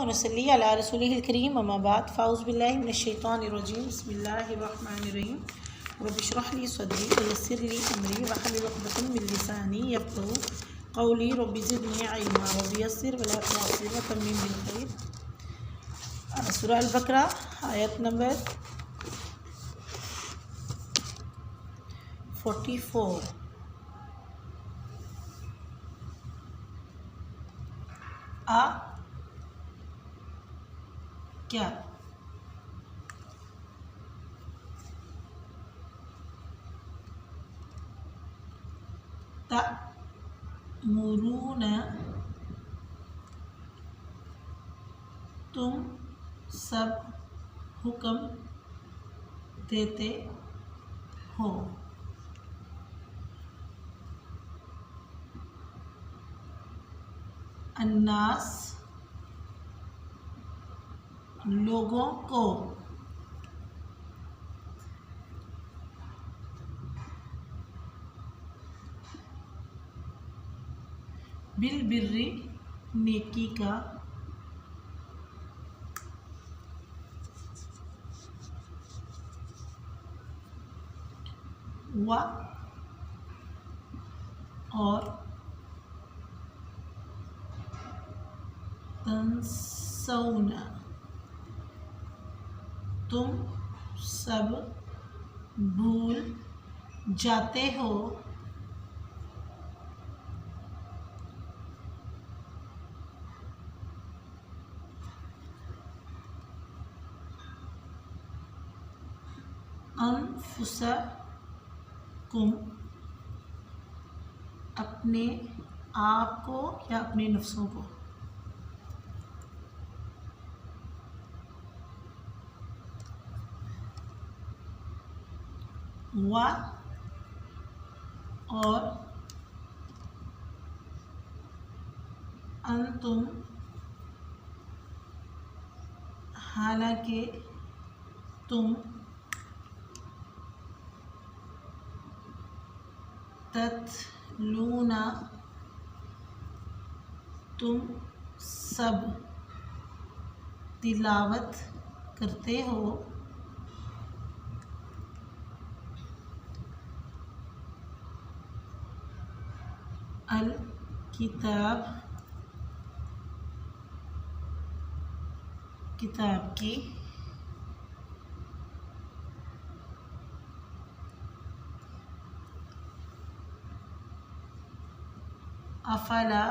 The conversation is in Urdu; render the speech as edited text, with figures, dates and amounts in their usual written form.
ونصلي على رسوله الكريم أما بعد فأعوذ بالله من الشيطان الرجيم بسم الله الرحمن الرحيم رب اشرح لي صدري ويسر لي أمري واحلل عقدة من لساني يفقهوا قولي رب زدني علما رب يسر ولا تعسر وتمم بالخير. سورہ البقرہ آیت نمبر 44. کیا تأمرون تم سب حکم دیتے ہو الناس لوگوں کو بالبر نیکی کا اور تنسون تم سب بھول جاتے ہو انفسکم اپنے آپ کو یا اپنے نفسوں کو اور انتم حالانکہ تم تتلون تم سب تلاوت کرتے ہو الکتاب کتاب کی افلا